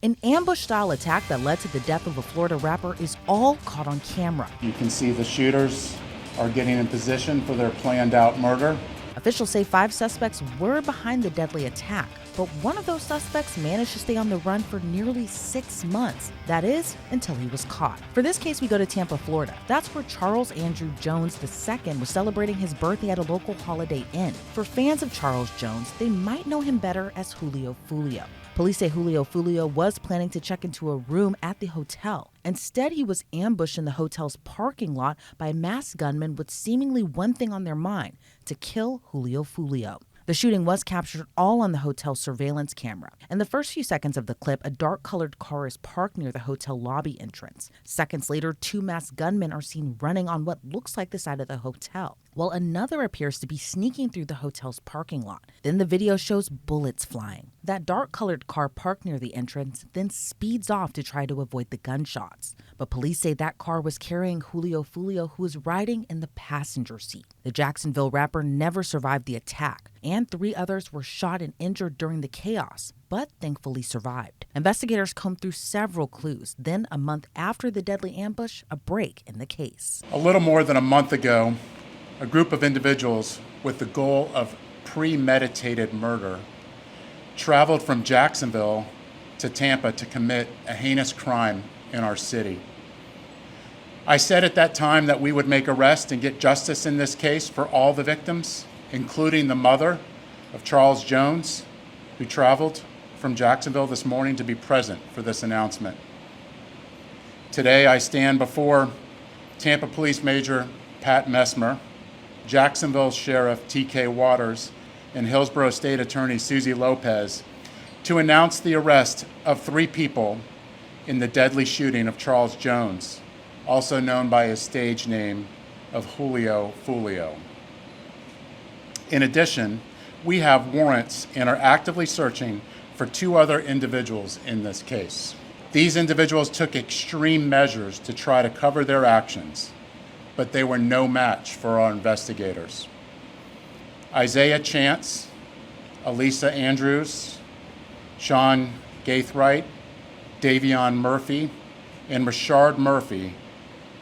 An ambush-style attack that led to the death of a Florida rapper is all caught on camera. You can see the shooters are getting in position for their planned-out murder. Officials say 5 suspects were behind the deadly attack, but one of those suspects managed to stay on the run for nearly 6 months. That is, until he was caught. For this case, we go to Tampa, Florida. That's where Charles Andrew Jones II was celebrating his birthday at a local Holiday Inn. For fans of Charles Jones, they might know him better as Julio Foolio. Police say Julio Foolio was planning to check into a room at the hotel. Instead, he was ambushed in the hotel's parking lot by masked gunmen with seemingly one thing on their mind: to kill Julio Foolio. The shooting was captured all on the hotel surveillance camera. In the first few seconds of the clip, a dark-colored car is parked near the hotel lobby entrance. Seconds later, 2 masked gunmen are seen running on what looks like the side of the hotel, while another appears to be sneaking through the hotel's parking lot. Then the video shows bullets flying. That dark-colored car parked near the entrance then speeds off to try to avoid the gunshots. But police say that car was carrying Julio Foolio, who was riding in the passenger seat. The Jacksonville rapper never survived the attack, and 3 others were shot and injured during the chaos, but thankfully survived. Investigators combed through several clues. Then, a month after the deadly ambush, a break in the case. A little more than a month ago, a group of individuals with the goal of premeditated murder traveled from Jacksonville to Tampa to commit a heinous crime in our city. I said at that time that we would make arrests and get justice in this case for all the victims, including the mother of Charles Jones, who traveled from Jacksonville this morning to be present for this announcement. Today, I stand before Tampa Police Major Pat Messmer, Jacksonville Sheriff T.K. Waters, and Hillsborough State Attorney Susie Lopez to announce the arrest of 3 people in the deadly shooting of Charles Jones, also known by his stage name of Julio Foolio. In addition, we have warrants and are actively searching for 2 other individuals in this case. These individuals took extreme measures to try to cover their actions, but they were no match for our investigators. Isaiah Chance, Elisa Andrews, Sean Gaithright, Davion Murphy, and Richard Murphy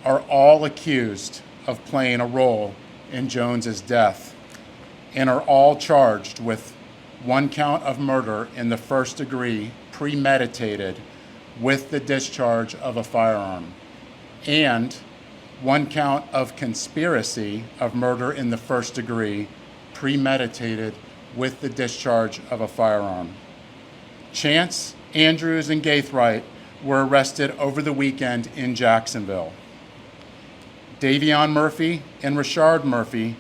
are all accused of playing a role in Jones's death and are all charged with 1 count of murder in the first degree, premeditated with the discharge of a firearm, and 1 count of conspiracy of murder in the first degree, premeditated with the discharge of a firearm. Chance, Andrews, and Gaithright were arrested over the weekend in Jacksonville. Davion Murphy and Richard Murphy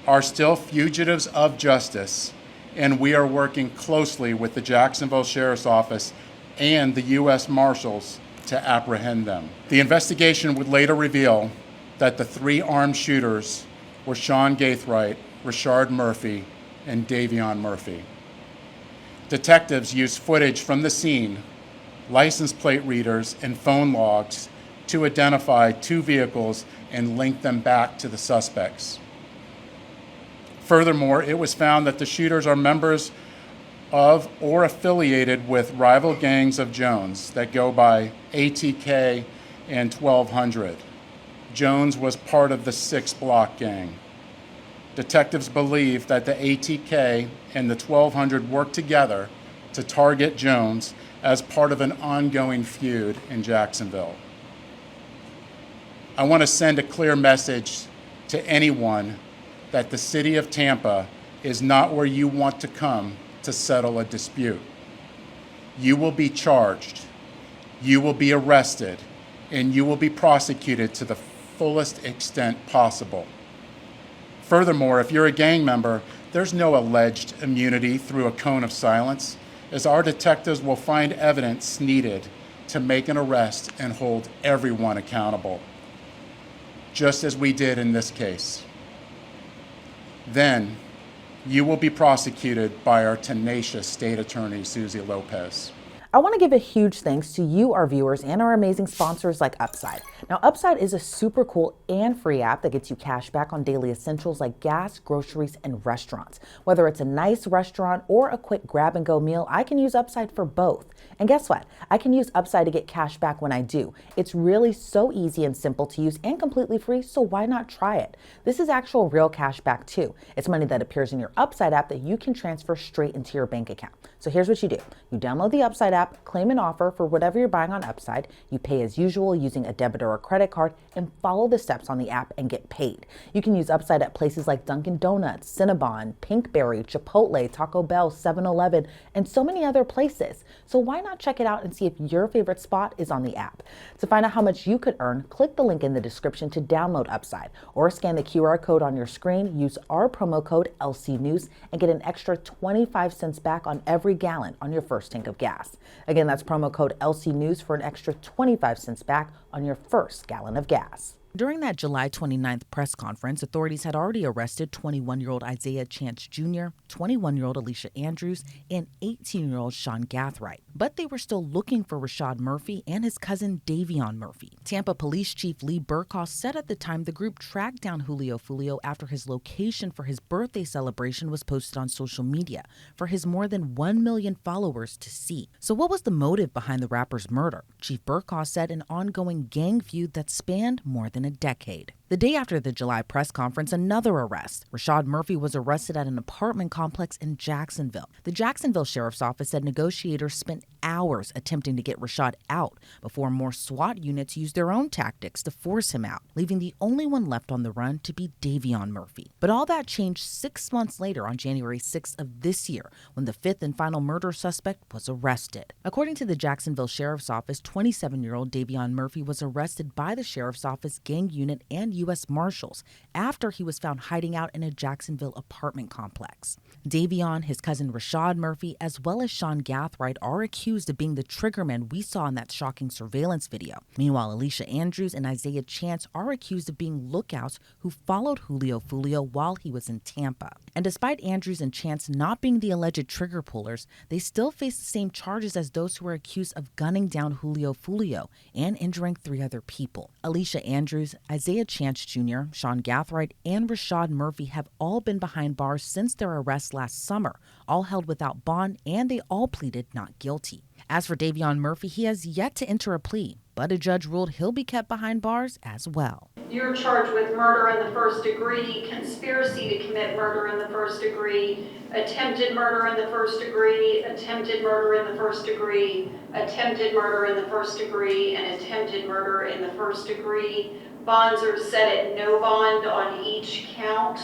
are still fugitives of justice, and we are working closely with the Jacksonville Sheriff's Office and the U.S. Marshals to apprehend them. The investigation would later reveal that the 3 armed shooters were Sean Gaithright, Richard Murphy, and Davion Murphy. Detectives used footage from the scene, license plate readers, and phone logs to identify 2 vehicles and link them back to the suspects. Furthermore, it was found that the shooters are members of or affiliated with rival gangs of Jones that go by ATK and 1200. Jones was part of the 6 Block gang. Detectives believe that the ATK and the 1200 worked together to target Jones as part of an ongoing feud in Jacksonville. I want to send a clear message to anyone that the city of Tampa is not where you want to come to settle a dispute. You will be charged, you will be arrested, and you will be prosecuted to the fullest extent possible. Furthermore, if you're a gang member, there's no alleged immunity through a cone of silence, as our detectives will find evidence needed to make an arrest and hold everyone accountable, just as we did in this case. Then, you will be prosecuted by our tenacious state attorney, Susie Lopez. I want to give a huge thanks to you, our viewers, and our amazing sponsors like Upside. Now, Upside is a super cool and free app that gets you cash back on daily essentials like gas, groceries, and restaurants. Whether it's a nice restaurant or a quick grab and go meal, I can use Upside for both. And guess what? I can use Upside to get cash back when I do. It's really so easy and simple to use and completely free, so why not try it? This is actual real cash back too. It's money that appears in your Upside app that you can transfer straight into your bank account. So here's what you do. You download the Upside app, claim an offer for whatever you're buying on Upside. You pay as usual using a debit or a credit card and follow the steps on the app and get paid. You can use Upside at places like Dunkin' Donuts, Cinnabon, Pinkberry, Chipotle, Taco Bell, 7-Eleven, and so many other places. So why not check it out and see if your favorite spot is on the app? To find out how much you could earn, click the link in the description to download Upside or scan the QR code on your screen, use our promo code LCNews and get an extra 25 cents back on every gallon on your first tank of gas. Again, that's promo code LCNews for an extra 25 cents back on your first gallon of gas. During that July 29th press conference, authorities had already arrested 21-year-old Isaiah Chance Jr., 21-year-old Alicia Andrews, and 18-year-old Sean Gathright. But they were still looking for Rashad Murphy and his cousin Davion Murphy. Tampa Police Chief Lee Burkhoff said at the time the group tracked down Julio Foolio after his location for his birthday celebration was posted on social media for his more than 1 million followers to see. So what was the motive behind the rapper's murder? Chief Burkhoff said an ongoing gang feud that spanned more than a decade. The day after the July press conference, another arrest. Rashad Murphy was arrested at an apartment complex in Jacksonville. The Jacksonville Sheriff's Office said negotiators spent hours attempting to get Rashad out before more SWAT units used their own tactics to force him out, leaving the only one left on the run to be Davion Murphy. But all that changed 6 months later on January 6th of this year when the fifth and final murder suspect was arrested. According to the Jacksonville Sheriff's Office, 27-year-old Davion Murphy was arrested by the Sheriff's Office gang unit and U.S. Marshals after he was found hiding out in a Jacksonville apartment complex. Davion, his cousin Rashad Murphy, as well as Sean Gathright are accused of being the triggermen we saw in that shocking surveillance video. Meanwhile, Alicia Andrews and Isaiah Chance are accused of being lookouts who followed Julio Foolio while he was in Tampa. And despite Andrews and Chance not being the alleged trigger pullers, they still face the same charges as those who were accused of gunning down Julio Foolio and injuring 3 other people. Alicia Andrews, Isaiah Chance Jr., Sean Gathright, and Rashad Murphy have all been behind bars since their arrest last summer, all held without bond, and they all pleaded not guilty. As for Davion Murphy, he has yet to enter a plea, but a judge ruled he'll be kept behind bars as well. You're charged with murder in the first degree, conspiracy to commit murder in the first degree, attempted murder in the first degree, attempted murder in the first degree, attempted murder in the first degree, and attempted murder in the first degree. Bonds are set at no bond on each count.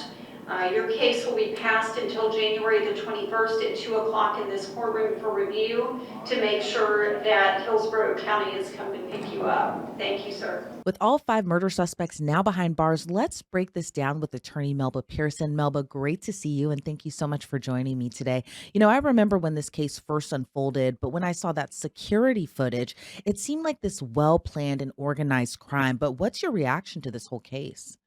Your case will be passed until January the 21st at 2 o'clock in this courtroom for review to make sure that Hillsborough County has come to pick you up. Thank you, sir. With all 5 murder suspects now behind bars, let's break this down with attorney Melba Pearson. Melba, great to see you, and thank you so much for joining me today. You know, I remember when this case first unfolded, but when I saw that security footage, it seemed like this well-planned and organized crime. But what's your reaction to this whole case?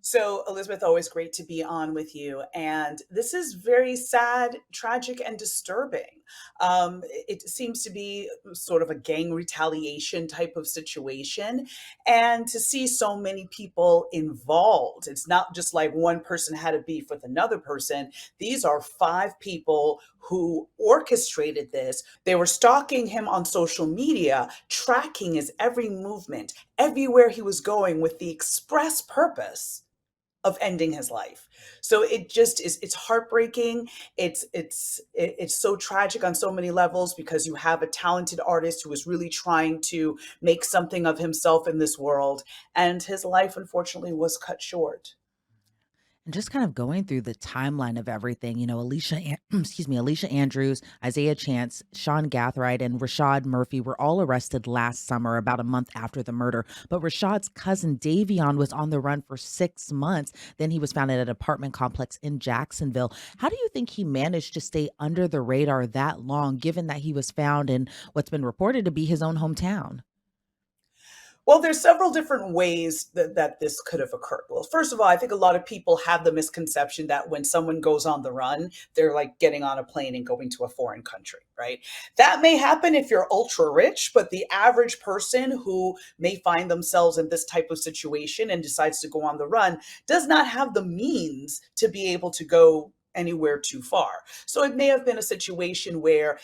So, Elizabeth, always great to be on with you. And this is very sad, tragic, and disturbing. It seems to be sort of a gang retaliation type of situation. And to see so many people involved, it's not just like one person had a beef with another person. These are 5 people who orchestrated this. They were stalking him on social media, tracking his every movement, everywhere he was going with the express purpose of ending his life. So it just is, it's heartbreaking. It's so tragic on so many levels because you have a talented artist who is really trying to make something of himself in this world. And his life, unfortunately, was cut short. And just kind of going through the timeline of everything, you know, Alicia Andrews, Isaiah Chance, Sean Gathright, and Rashad Murphy were all arrested last summer, about a month after the murder. But Rashad's cousin Davion was on the run for 6 months. Then he was found at an apartment complex in Jacksonville. How do you think he managed to stay under the radar that long, given that he was found in what's been reported to be his own hometown? Well, there's several different ways that this could have occurred. Well, first of all, I think a lot of people have the misconception that when someone goes on the run, they're like getting on a plane and going to a foreign country, right? That may happen if you're ultra rich, but the average person who may find themselves in this type of situation and decides to go on the run does not have the means to be able to go anywhere too far. So it may have been a situation where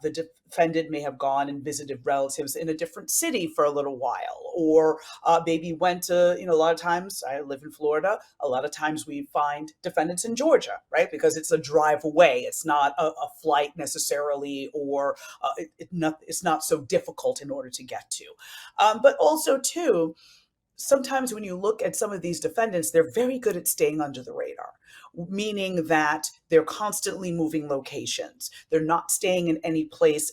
the defendant may have gone and visited relatives in a different city for a little while, or maybe went to, a lot of times, I live in Florida, a lot of times we find defendants in Georgia, right? Because it's a drive away. It's not a flight necessarily, or it's not so difficult in order to get to. But also, too, sometimes when you look at some of these defendants, they're very good at staying under the radar, meaning that they're constantly moving locations. They're not staying in any place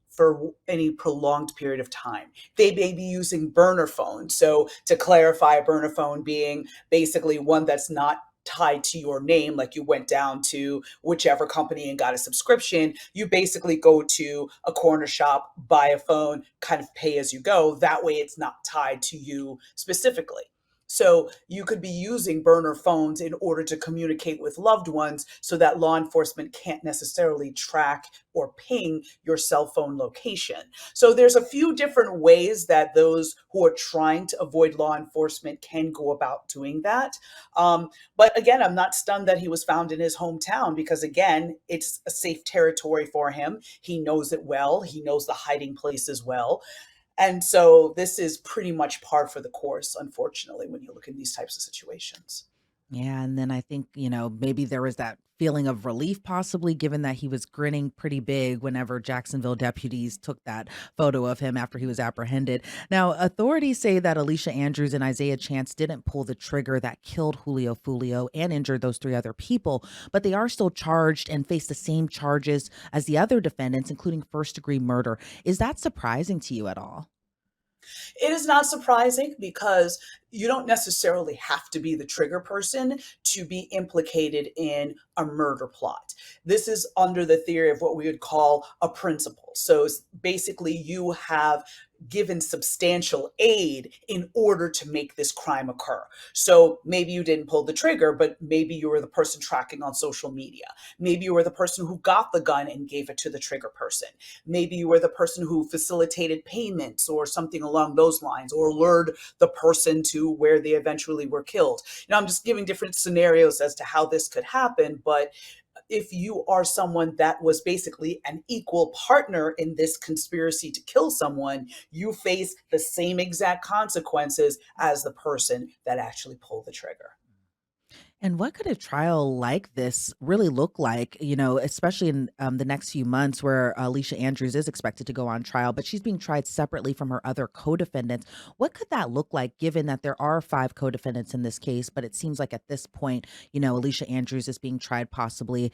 for any prolonged period of time. They may be using burner phones. So to clarify, a burner phone being basically one that's not tied to your name, like you went down to whichever company and got a subscription. You basically go to a corner shop, buy a phone, kind of pay as you go. That way it's not tied to you specifically. So you could be using burner phones in order to communicate with loved ones so that law enforcement can't necessarily track or ping your cell phone location. So there's a few different ways that those who are trying to avoid law enforcement can go about doing that. But again, I'm not stunned that he was found in his hometown, because again, it's a safe territory for him. He knows it well. He knows the hiding place as well. And so this is pretty much par for the course, unfortunately, when you look in these types of situations. Yeah, and then I think, maybe there was that feeling of relief possibly given that he was grinning pretty big whenever Jacksonville deputies took that photo of him after he was apprehended. Now, authorities say that Alicia Andrews and Isaiah Chance didn't pull the trigger that killed Julio Foolio and injured those three other people, but they are still charged and face the same charges as the other defendants, including first-degree murder. Is that surprising to you at all? It is not surprising, because you don't necessarily have to be the trigger person to be implicated in a murder plot. This is under the theory of what we would call a principal. So basically, you have given substantial aid in order to make this crime occur. So maybe you didn't pull the trigger, but maybe you were the person tracking on social media. Maybe you were the person who got the gun and gave it to the trigger person. Maybe you were the person who facilitated payments or something along those lines, or lured the person to where they eventually were killed. I'm just giving different scenarios as to how this could happen, but if you are someone that was basically an equal partner in this conspiracy to kill someone, you face the same exact consequences as the person that actually pulled the trigger. And what could a trial like this really look like, especially in the next few months where Alicia Andrews is expected to go on trial, but she's being tried separately from her other co-defendants. What could that look like given that there are five co-defendants in this case, but it seems like at this point, Alicia Andrews is being tried possibly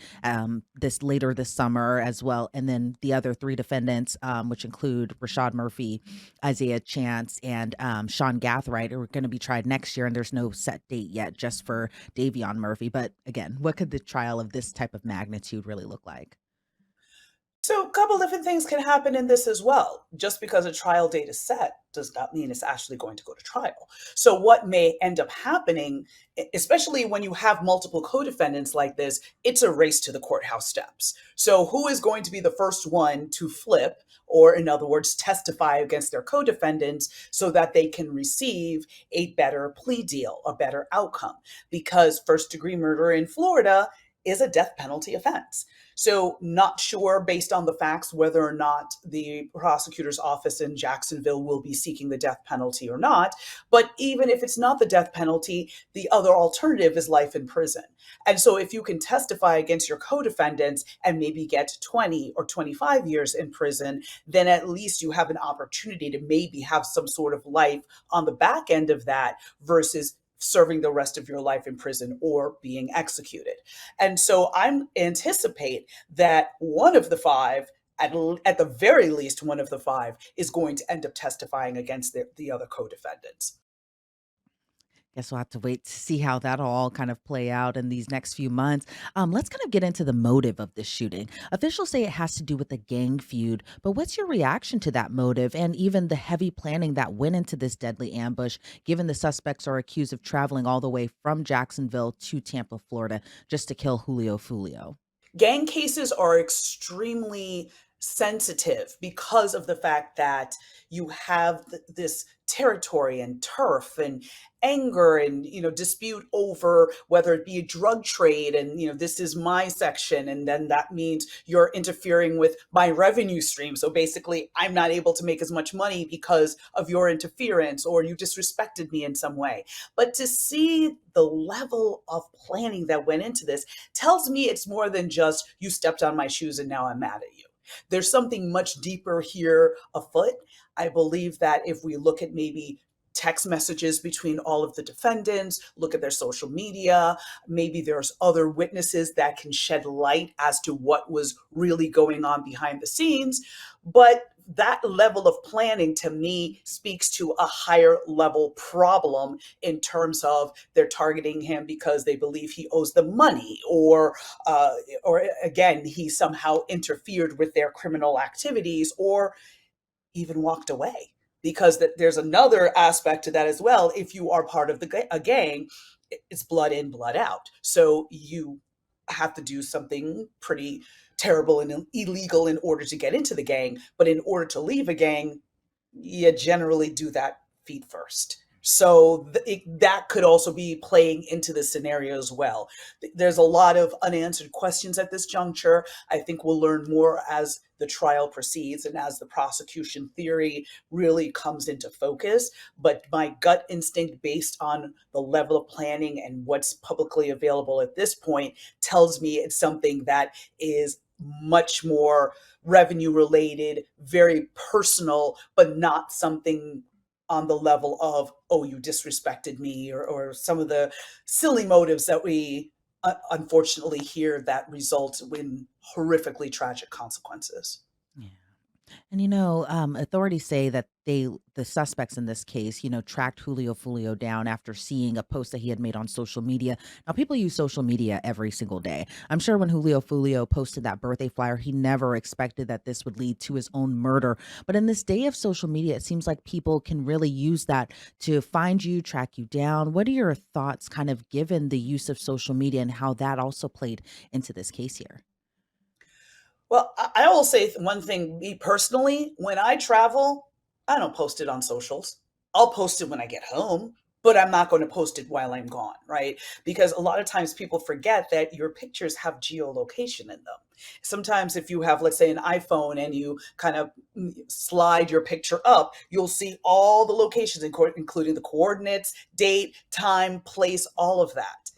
this later this summer as well. And then the other three defendants, which include Rashad Murphy, Isaiah Chance, and Sean Gathright, are going to be tried next year. And there's no set date yet just for Davion Murphy. But again, what could the trial of this type of magnitude really look like? So, a couple different things can happen in this as well. Just because a trial date is set does not mean it's actually going to go to trial. So, what may end up happening, especially when you have multiple co defendants like this, it's a race to the courthouse steps. So, who is going to be the first one to flip, or in other words, testify against their co defendants so that they can receive a better plea deal, a better outcome? Because first degree murder in Florida is a death penalty offense. So, not sure based on the facts whether or not the prosecutor's office in Jacksonville will be seeking the death penalty or not. But even if it's not the death penalty, the other alternative is life in prison. And so, if you can testify against your co defendants and maybe get 20 or 25 years in prison, then at least you have an opportunity to maybe have some sort of life on the back end of that, versus serving the rest of your life in prison or being executed. And so I anticipate that one of the five, at the very least, one of the five is going to end up testifying against the other co defendants. Guess we'll have to wait to see how that'll all kind of play out in these next few months. Let's kind of get into the motive of this shooting. Officials say it has to do with a gang feud, but what's your reaction to that motive and even the heavy planning that went into this deadly ambush, given the suspects are accused of traveling all the way from Jacksonville to Tampa, Florida, just to kill Julio Foolio? Gang cases are extremely sensitive because of the fact that you have this territory and turf and anger and dispute over whether it be a drug trade, and this is my section, and then that means you're interfering with my revenue stream, so basically I'm not able to make as much money because of your interference, or you disrespected me in some way. But to see the level of planning that went into this tells me it's more than just you stepped on my shoes and now I'm mad at you. There's something much deeper here afoot. I believe that if we look at maybe text messages between all of the defendants, look at their social media, maybe there's other witnesses that can shed light as to what was really going on behind the scenes. But that level of planning to me speaks to a higher level problem in terms of they're targeting him because they believe he owes them money, or again, he somehow interfered with their criminal activities, or even walked away. Because there's another aspect to that as well. If you are part of a gang, it's blood in, blood out. So you have to do something pretty terrible and illegal in order to get into the gang. But in order to leave a gang, you generally do that feet first. So that could also be playing into the scenario as well. There's a lot of unanswered questions at this juncture. I think we'll learn more as the trial proceeds and as the prosecution theory really comes into focus. But my gut instinct, based on the level of planning and what's publicly available at this point, tells me it's something that is much more revenue related, very personal, but not something on the level of, oh, you disrespected me, or some of the silly motives that we unfortunately hear that result in horrifically tragic consequences. Yeah. And authorities say that the suspects in this case, tracked Julio Foolio down after seeing a post that he had made on social media. Now, people use social media every single day. I'm sure when Julio Foolio posted that birthday flyer, he never expected that this would lead to his own murder. But in this day of social media, it seems like people can really use that to find you, track you down. What are your thoughts, kind of given the use of social media and how that also played into this case here? Well, I will say one thing, me personally, when I travel, I don't post it on socials. I'll post it when I get home, but I'm not going to post it while I'm gone, right? Because a lot of times people forget that your pictures have geolocation in them. Sometimes if you have, let's say, an iPhone and you kind of slide your picture up, you'll see all the locations, including the coordinates, date, time, place, all of that.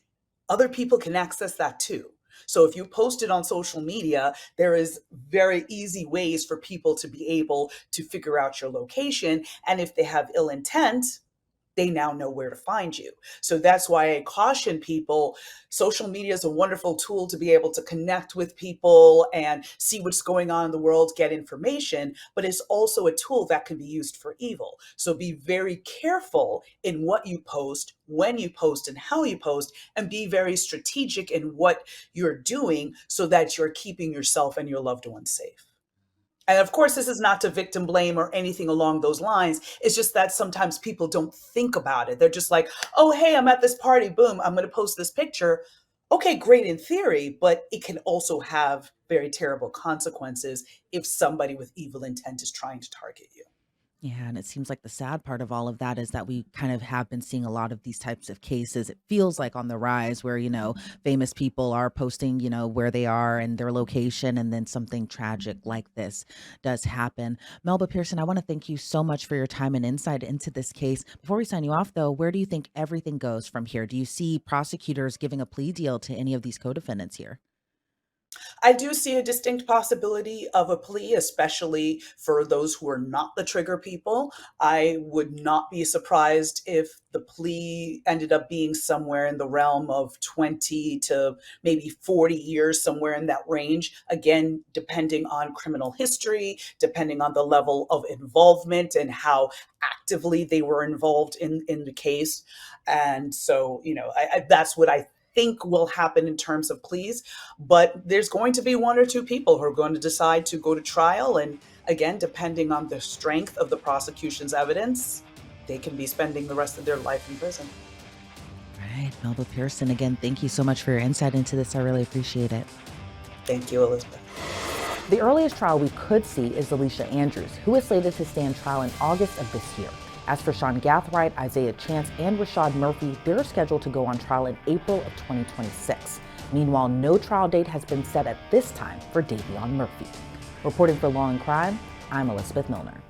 Other people can access that too. So if you post it on social media, there is very easy ways for people to be able to figure out your location. And if they have ill intent, they now know where to find you. So that's why I caution people. Social media is a wonderful tool to be able to connect with people and see what's going on in the world, get information, but it's also a tool that can be used for evil. So be very careful in what you post, when you post, and how you post, and be very strategic in what you're doing so that you're keeping yourself and your loved ones safe. And of course, this is not to victim blame or anything along those lines. It's just that sometimes people don't think about it. They're just like, oh, hey, I'm at this party. Boom, I'm going to post this picture. Okay, great in theory, but it can also have very terrible consequences if somebody with evil intent is trying to target you. Yeah, and it seems like the sad part of all of that is that we kind of have been seeing a lot of these types of cases. It feels like on the rise where, famous people are posting, where they are and their location, and then something tragic like this does happen. Melba Pearson, I want to thank you so much for your time and insight into this case. Before we sign you off, though, where do you think everything goes from here? Do you see prosecutors giving a plea deal to any of these co-defendants here? I do see a distinct possibility of a plea, especially for those who are not the trigger people. I would not be surprised if the plea ended up being somewhere in the realm of 20 to maybe 40 years, somewhere in that range. Again, depending on criminal history, depending on the level of involvement and how actively they were involved in the case. And so, that's what I think will happen in terms of pleas. But there's going to be one or two people who are going to decide to go to trial. And again, depending on the strength of the prosecution's evidence, they can be spending the rest of their life in prison. Right. Melba Pearson, again, thank you so much for your insight into this. I really appreciate it. Thank you, Elizabeth. The earliest trial we could see is Alicia Andrews, who is slated to stand trial in August of this year. As for Sean Gathright, Isaiah Chance, and Rashad Murphy, they're scheduled to go on trial in April of 2026. Meanwhile, no trial date has been set at this time for Davion Murphy. Reporting for Law&Crime, I'm Elizabeth Millner.